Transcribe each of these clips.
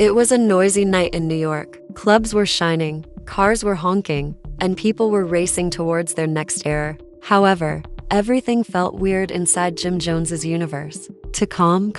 It was a noisy night in New York. Clubs were shining, cars were honking, and people were racing towards their next era. However, everything felt weird inside Jim Jones's universe. To calm,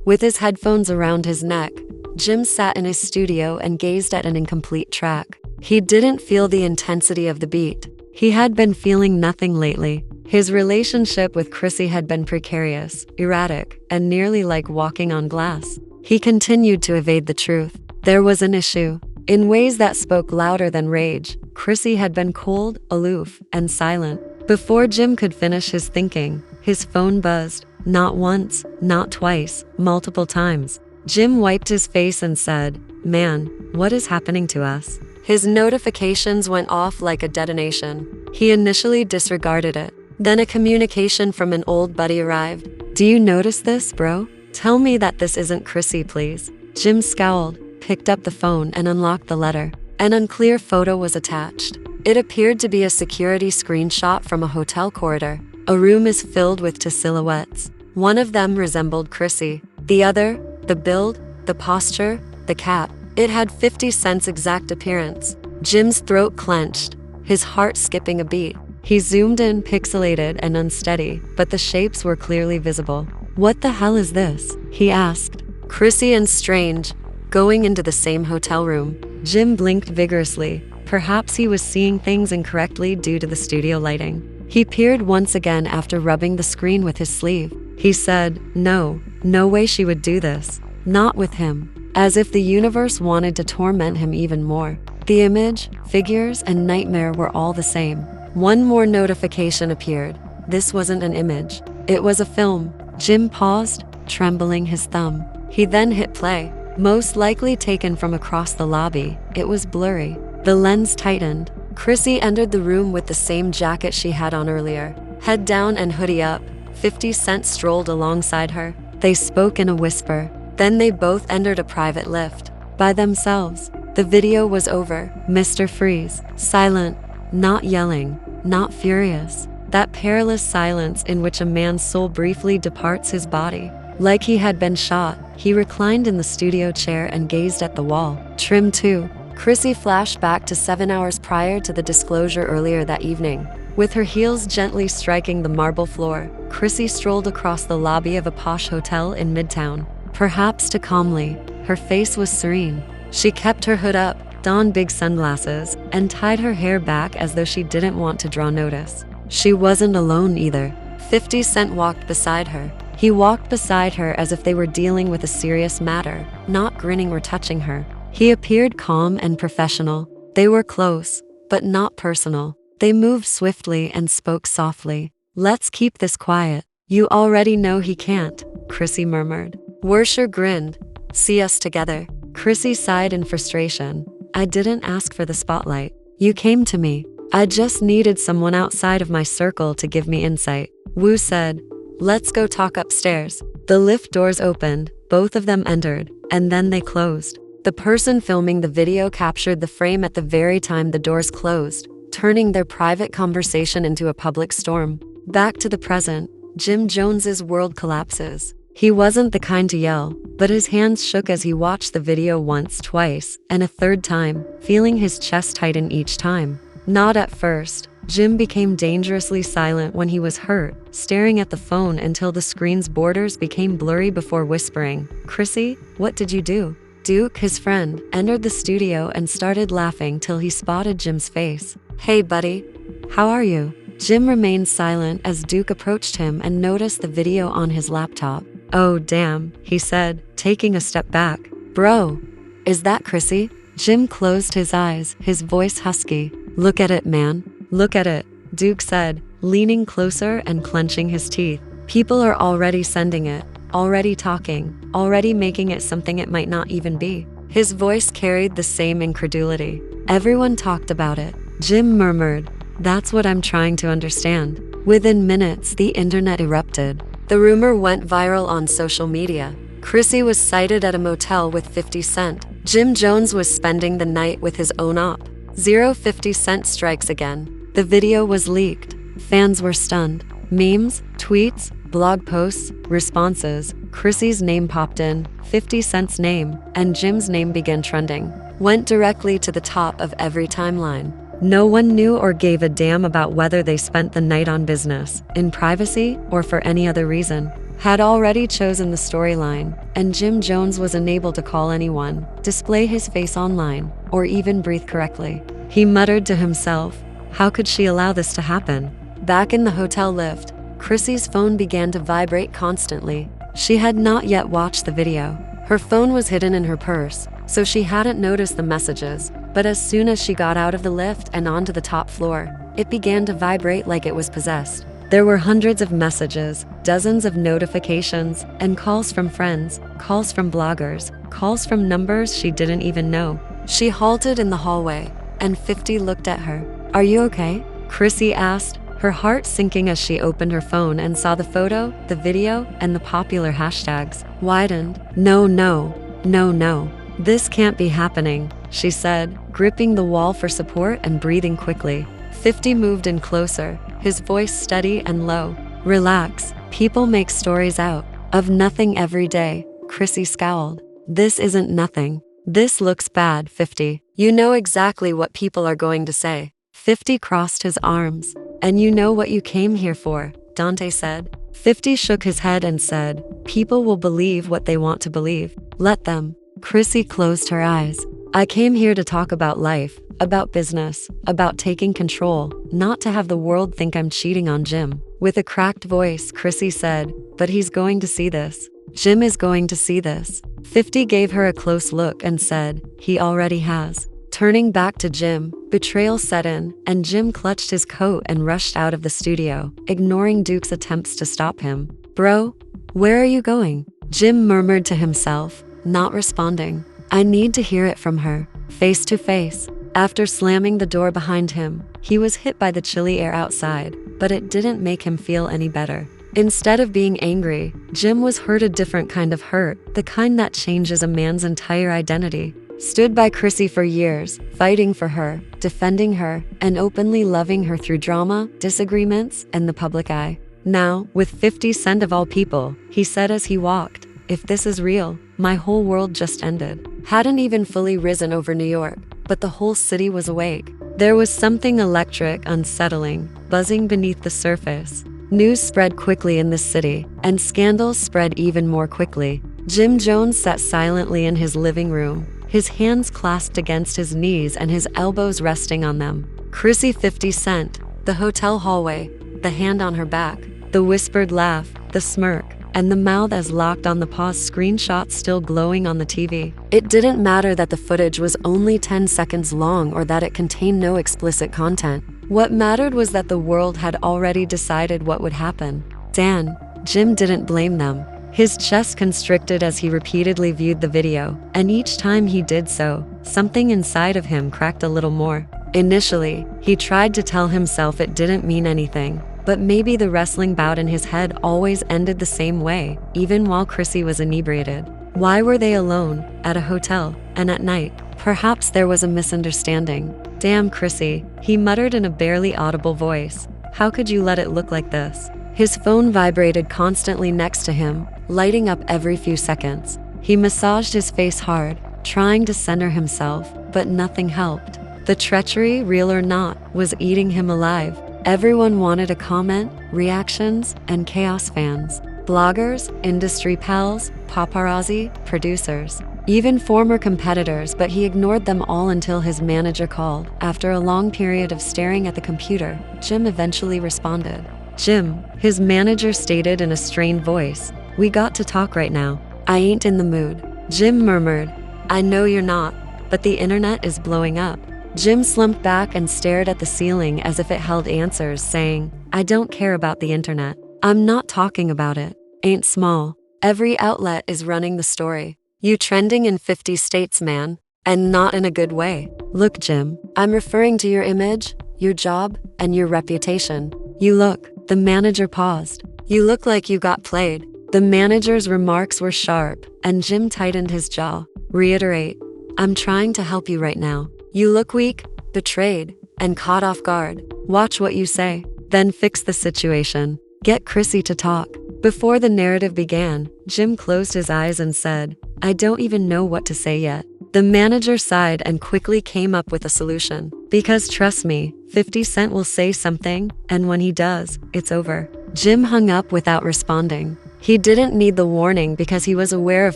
with his headphones around his neck, Jim sat in his studio and gazed at an incomplete track. He didn't feel the intensity of the beat. He had been feeling nothing lately. His relationship with Chrissy had been precarious, erratic, and nearly like walking on glass. He continued to evade the truth. There was an issue. In ways that spoke louder than rage, Chrissy had been cold, aloof, and silent. Before Jim could finish his thinking, his phone buzzed. Not once, not twice, multiple times. Jim wiped his face and said, "Man, what is happening to us?" His notifications went off like a detonation. He initially disregarded it. Then a communication from an old buddy arrived. "Do you notice this, bro? Tell me that this isn't Chrissy, please." Jim scowled, picked up the phone, and unlocked the letter. An unclear photo was attached. It appeared to be a security screenshot from a hotel corridor. A room is filled with two silhouettes. One of them resembled Chrissy. The other, the build, the posture, the cap. It had 50 Cent's exact appearance. Jim's throat clenched, his heart skipping a beat. He zoomed in, pixelated and unsteady, but the shapes were clearly visible. "What the hell is this?" he asked. Chrissy and Strange, going into the same hotel room. Jim blinked vigorously. Perhaps he was seeing things incorrectly due to the studio lighting. He peered once again after rubbing the screen with his sleeve. He said, no way she would do this. Not with him. As if the universe wanted to torment him even more. The image, figures, and nightmare were all the same. One more notification appeared. This wasn't an image. It was a film. Jim paused, trembling his thumb. He then hit play. Most likely taken from across the lobby. It was blurry. The lens tightened. Chrissy entered the room with the same jacket she had on earlier. Head down and hoodie up. 50 Cent strolled alongside her. They spoke in a whisper. Then they both entered a private lift. By themselves. The video was over. Mr. Freeze. Silent. Not yelling. Not furious. That perilous silence in which a man's soul briefly departs his body. Like he had been shot, he reclined in the studio chair and gazed at the wall. Trim 2. Chrissy flashed back to 7 hours prior to the disclosure earlier that evening. With her heels gently striking the marble floor, Chrissy strolled across the lobby of a posh hotel in Midtown. Perhaps too calmly, her face was serene. She kept her hood up, donned big sunglasses, and tied her hair back as though she didn't want to draw notice. She wasn't alone either. 50 Cent walked beside her. He walked beside her as if they were dealing with a serious matter, not grinning or touching her. He appeared calm and professional. They were close, but not personal. They moved swiftly and spoke softly. "Let's keep this quiet." "You already know he can't," Chrissy murmured. Wersher grinned. "See us together." Chrissy sighed in frustration. "I didn't ask for the spotlight. You came to me. I just needed someone outside of my circle to give me insight." Wu said, "Let's go talk upstairs." The lift doors opened, both of them entered, and then they closed. The person filming the video captured the frame at the very time the doors closed, turning their private conversation into a public storm. Back to the present, Jim Jones's world collapses. He wasn't the kind to yell, but his hands shook as he watched the video once, twice, and a third time, feeling his chest tighten each time. Not at first. Jim became dangerously silent when he was hurt, staring at the phone until the screen's borders became blurry before whispering, "Chrissy, what did you do?" Duke, his friend, entered the studio and started laughing till he spotted Jim's face. "Hey buddy, how are you?" Jim remained silent as Duke approached him and noticed the video on his laptop. "Oh damn," he said, taking a step back. "Bro, is that Chrissy?" Jim closed his eyes, his voice husky. "Look at it, man. Look at it," Duke said, leaning closer and clenching his teeth. "People are already sending it, already talking, already making it something it might not even be." His voice carried the same incredulity. "Everyone talked about it," Jim murmured. "That's what I'm trying to understand." Within minutes, the internet erupted. The rumor went viral on social media. Chrissy was sighted at a motel with 50 Cent. Jim Jones was spending the night with his own op. 50 Cent strikes again. The video was leaked. Fans were stunned. Memes, tweets, blog posts, responses, Chrissy's name popped in, 50 Cent's name, and Jim's name began trending. Went directly to the top of every timeline. No one knew or gave a damn about whether they spent the night on business, in privacy, or for any other reason. Had already chosen the storyline, and Jim Jones was unable to call anyone, display his face online, or even breathe correctly. He muttered to himself, how could she allow this to happen? Back in the hotel lift, Chrissy's phone began to vibrate constantly. She had not yet watched the video. Her phone was hidden in her purse, so she hadn't noticed the messages, but as soon as she got out of the lift and onto the top floor, it began to vibrate like it was possessed. There were hundreds of messages, dozens of notifications, and calls from friends, calls from bloggers, calls from numbers she didn't even know. She halted in the hallway, and 50 looked at her. Are you okay? Chrissy asked, her heart sinking as she opened her phone and saw the photo, the video, and the popular hashtags. Widened. No. This can't be happening, she said, gripping the wall for support and breathing quickly. 50 moved in closer, his voice steady and low. Relax, people make stories out of nothing every day, Chrissy scowled. This isn't nothing. This looks bad, 50. You know exactly what people are going to say. 50 crossed his arms. And you know what you came here for, Dante said. 50 shook his head and said, people will believe what they want to believe. Let them. Chrissy closed her eyes. I came here to talk about life, about business, about taking control, not to have the world think I'm cheating on Jim. With a cracked voice, Chrissy said, but he's going to see this. Jim is going to see this. 50 gave her a close look and said, he already has. Turning back to Jim, betrayal set in, and Jim clutched his coat and rushed out of the studio, ignoring Duke's attempts to stop him. Bro, where are you going? Jim murmured to himself, not responding. I need to hear it from her, face to face. After slamming the door behind him, he was hit by the chilly air outside, but it didn't make him feel any better. Instead of being angry, Jim was hurt, a different kind of hurt, the kind that changes a man's entire identity. Stood by Chrissy for years, fighting for her, defending her, and openly loving her through drama, disagreements, and the public eye. Now, with 50 Cent of all people, he said as he walked, if this is real, my whole world just ended. Hadn't even fully risen over New York, but the whole city was awake. There was something electric, unsettling, buzzing beneath the surface. News spread quickly in this city, and scandals spread even more quickly. Jim Jones sat silently in his living room, his hands clasped against his knees and his elbows resting on them. Chrissy 50 Cent, the hotel hallway, the hand on her back, the whispered laugh, the smirk, and the mouth as locked on the pause screenshot still glowing on the TV. It didn't matter that the footage was only 10 seconds long or that it contained no explicit content. What mattered was that the world had already decided what would happen. Dan, Jim didn't blame them. His chest constricted as he repeatedly viewed the video, and each time he did so, something inside of him cracked a little more. Initially, he tried to tell himself it didn't mean anything, but maybe the wrestling bout in his head always ended the same way, even while Chrissy was inebriated. Why were they alone, at a hotel, and at night? Perhaps there was a misunderstanding. Damn, Chrissy, he muttered in a barely audible voice. How could you let it look like this? His phone vibrated constantly next to him, lighting up every few seconds. He massaged his face hard, trying to center himself, but nothing helped. The treachery, real or not, was eating him alive. Everyone wanted a comment, reactions, and chaos fans. Bloggers, industry pals, paparazzi, producers, even former competitors, but he ignored them all until his manager called. After a long period of staring at the computer, Jim eventually responded. Jim, his manager stated in a strained voice, we got to talk right now. I ain't in the mood. Jim murmured, I know you're not, but the internet is blowing up. Jim slumped back and stared at the ceiling as if it held answers, saying, I don't care about the internet. I'm not talking about it. Ain't small. Every outlet is running the story. You trending in 50 states, man. And not in a good way. Look, Jim, I'm referring to your image, your job, and your reputation. You look, the manager paused. You look like you got played. The manager's remarks were sharp, and Jim tightened his jaw. Reiterate, I'm trying to help you right now. You look weak, betrayed, and caught off guard. Watch what you say, then fix the situation. Get Chrissy to talk. Before the narrative began, Jim closed his eyes and said, "I don't even know what to say yet." The manager sighed and quickly came up with a solution. "Because trust me, 50 Cent will say something, and when he does, it's over." Jim hung up without responding. He didn't need the warning because he was aware of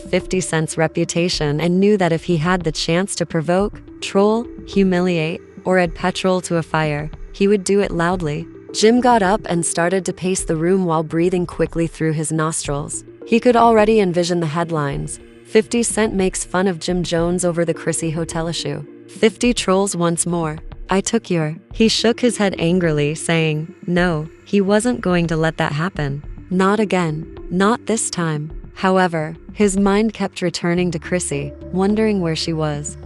50 Cent's reputation and knew that if he had the chance to provoke, troll, humiliate, or add petrol to a fire, he would do it loudly. Jim got up and started to pace the room while breathing quickly through his nostrils. He could already envision the headlines. 50 Cent makes fun of Jim Jones over the Chrissy hotel issue. 50 trolls once more. "I took your..." He shook his head angrily, saying, no, he wasn't going to let that happen. Not again. Not this time. However, his mind kept returning to Chrissy, wondering where she was.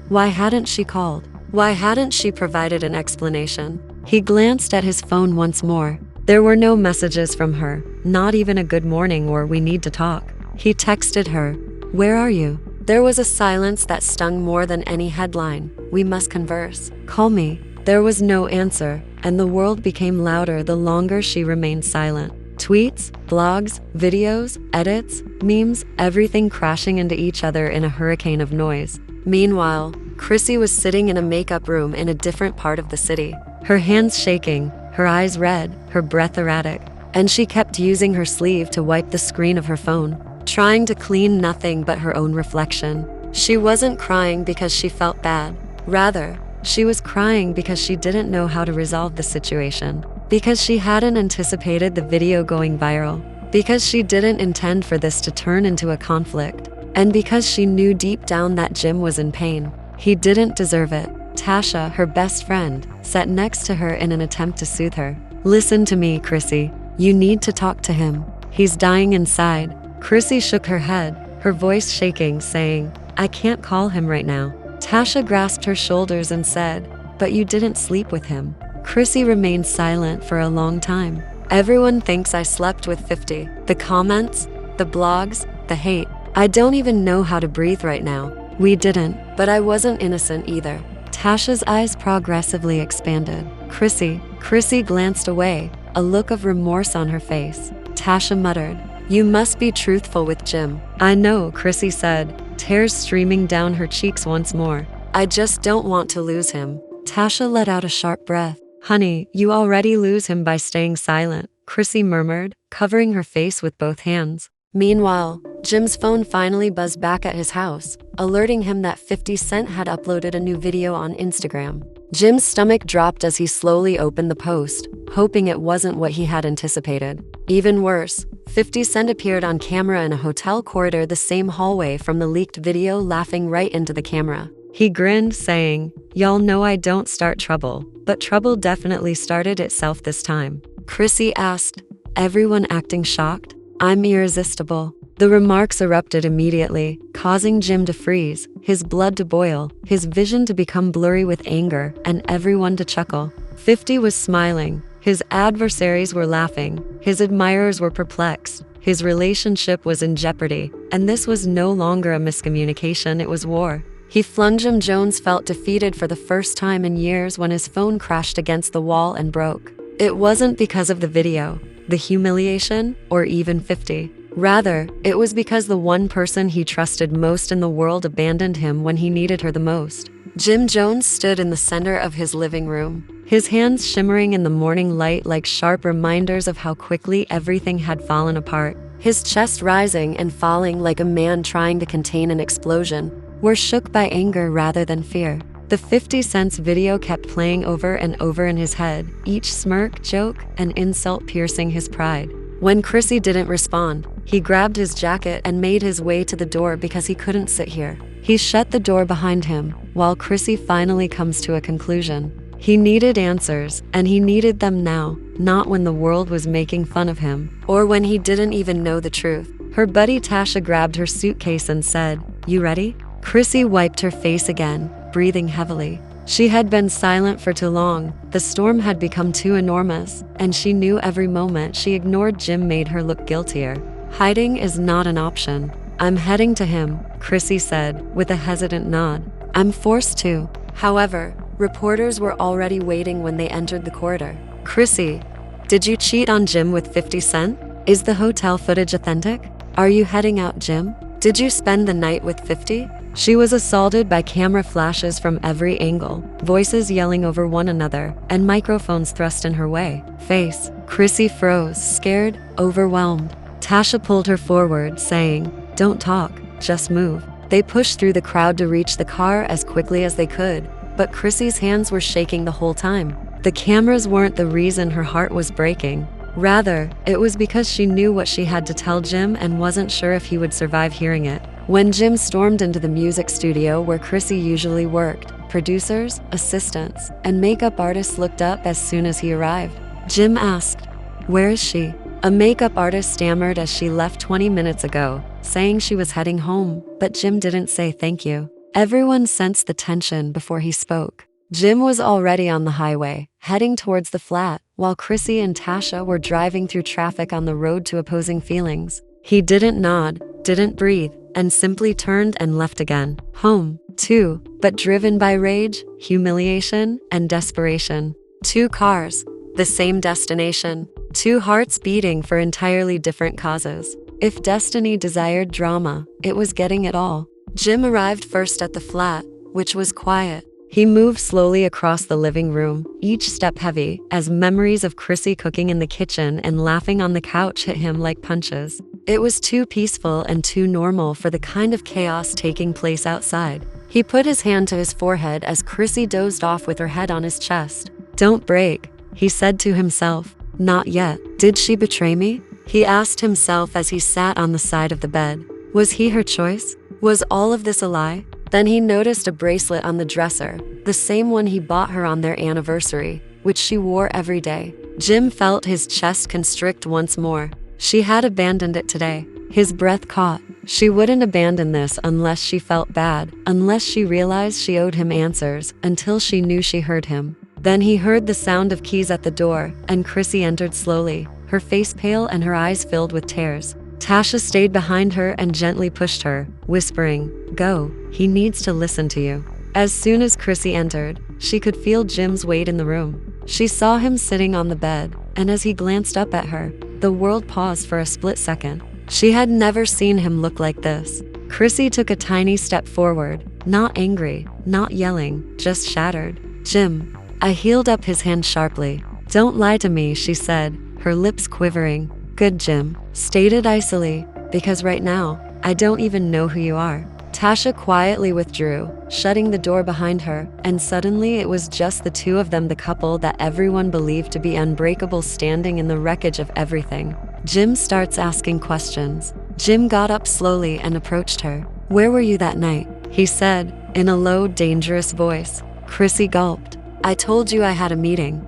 Why hadn't she called? Why hadn't she provided an explanation? He glanced at his phone once more. There were no messages from her, not even a good morning or "we need to talk." He texted her, "Where are you?" There was a silence that stung more than any headline. "We must converse. Call me." There was no answer, and the world became louder the longer she remained silent. Tweets, blogs, videos, edits, memes, everything crashing into each other in a hurricane of noise. Meanwhile, Chrissy was sitting in a makeup room in a different part of the city. Her hands shaking, her eyes red, her breath erratic, and she kept using her sleeve to wipe the screen of her phone, trying to clean nothing but her own reflection. She wasn't crying because she felt bad. Rather, she was crying because she didn't know how to resolve the situation. Because she hadn't anticipated the video going viral. Because she didn't intend for this to turn into a conflict. And because she knew deep down that Jim was in pain. He didn't deserve it. Tasha, her best friend, sat next to her in an attempt to soothe her. "Listen to me, Chrissy. You need to talk to him. He's dying inside." Chrissy shook her head, her voice shaking, saying, "I can't call him right now." Tasha grasped her shoulders and said, "But you didn't sleep with him." Chrissy remained silent for a long time. "Everyone thinks I slept with 50. The comments, the blogs, the hate. I don't even know how to breathe right now." "We didn't, but I wasn't innocent either." Tasha's eyes progressively expanded. Chrissy glanced away, a look of remorse on her face. Tasha muttered, "You must be truthful with Jim." "I know," Chrissy said, tears streaming down her cheeks once more. "I just don't want to lose him." Tasha let out a sharp breath. "Honey, you already lose him by staying silent," Chrissy murmured, covering her face with both hands. Meanwhile, Jim's phone finally buzzed back at his house, alerting him that 50 Cent had uploaded a new video on Instagram. Jim's stomach dropped as he slowly opened the post, hoping it wasn't what he had anticipated. Even worse, 50 Cent appeared on camera in a hotel corridor the same hallway from the leaked video, laughing right into the camera. He grinned, saying, "Y'all know I don't start trouble, but trouble definitely started itself this time." Chrissy asked, everyone acting shocked. "I'm irresistible." The remarks erupted immediately, causing Jim to freeze, his blood to boil, his vision to become blurry with anger, and everyone to chuckle. 50 was smiling, his adversaries were laughing, his admirers were perplexed, his relationship was in jeopardy, and this was no longer a miscommunication, it was war. Jim Jones felt defeated for the first time in years when his phone crashed against the wall and broke. It wasn't because of the video, the humiliation, or even 50. Rather, it was because the one person he trusted most in the world abandoned him when he needed her the most. Jim Jones stood in the center of his living room, his hands shimmering in the morning light like sharp reminders of how quickly everything had fallen apart. His chest rising and falling like a man trying to contain an explosion, were shook by anger rather than fear. The 50 Cent's video kept playing over and over in his head, each smirk, joke, and insult piercing his pride. When Chrissy didn't respond, he grabbed his jacket and made his way to the door because he couldn't sit here. He shut the door behind him, while Chrissy finally comes to a conclusion. He needed answers, and he needed them now, not when the world was making fun of him, or when he didn't even know the truth. Her buddy Tasha grabbed her suitcase and said, "You ready?" Chrissy wiped her face again, breathing heavily. She had been silent for too long, the storm had become too enormous, and she knew every moment she ignored Jim made her look guiltier. Hiding is not an option. "I'm heading to him," Chrissy said, with a hesitant nod. "I'm forced to." However, reporters were already waiting when they entered the corridor. "Chrissy, did you cheat on Jim with 50 Cent?" Is the hotel footage authentic? Are you heading out, Jim? Did you spend the night with 50? She was assaulted by camera flashes from every angle, voices yelling over one another, and microphones thrust in her way. Face. Chrissy froze, scared, overwhelmed. Tasha pulled her forward, saying, "Don't talk, just move." They pushed through the crowd to reach the car as quickly as they could, but Chrissy's hands were shaking the whole time. The cameras weren't the reason her heart was breaking. Rather, it was because she knew what she had to tell Jim and wasn't sure if he would survive hearing it. When Jim stormed into the music studio where Chrissy usually worked, producers, assistants, and makeup artists looked up as soon as he arrived. Jim asked, "Where is she?" A makeup artist stammered as she left 20 minutes ago, saying she was heading home, but Jim didn't say thank you. Everyone sensed the tension before he spoke. Jim was already on the highway, heading towards the flat, while Chrissy and Tasha were driving through traffic on the road to opposing feelings. He didn't nod, didn't breathe, and simply turned and left again. Home, too, but driven by rage, humiliation, and desperation. 2 cars, the same destination. 2 hearts beating for entirely different causes. If destiny desired drama, it was getting it all. Jim arrived first at the flat, which was quiet. He moved slowly across the living room, each step heavy, as memories of Chrissy cooking in the kitchen and laughing on the couch hit him like punches. It was too peaceful and too normal for the kind of chaos taking place outside. He put his hand to his forehead as Chrissy dozed off with her head on his chest. "Don't break," he said to himself. "Not yet." Did she betray me? He asked himself as he sat on the side of the bed. Was he her choice? Was all of this a lie? Then he noticed a bracelet on the dresser, the same one he bought her on their anniversary, which she wore every day. Jim felt his chest constrict once more. She had abandoned it today. His breath caught. She wouldn't abandon this unless she felt bad, unless she realized she owed him answers, until she knew she heard him. Then he heard the sound of keys at the door, and Chrissy entered slowly, her face pale and her eyes filled with tears. Tasha stayed behind her and gently pushed her, whispering, "Go, he needs to listen to you." As soon as Chrissy entered, she could feel Jim's weight in the room. She saw him sitting on the bed, and as he glanced up at her, the world paused for a split second. She had never seen him look like this. Chrissy took a tiny step forward, not angry, not yelling, just shattered. "Jim." I healed up his hand sharply. "Don't lie to me," she said, her lips quivering. "Good, Jim," stated icily, "because right now, I don't even know who you are." Tasha quietly withdrew, shutting the door behind her, and suddenly it was just the two of them, the couple that everyone believed to be unbreakable, standing in the wreckage of everything. Jim starts asking questions. Jim got up slowly and approached her. "Where were you that night?" he said, in a low, dangerous voice. Chrissy gulped. "I told you I had a meeting."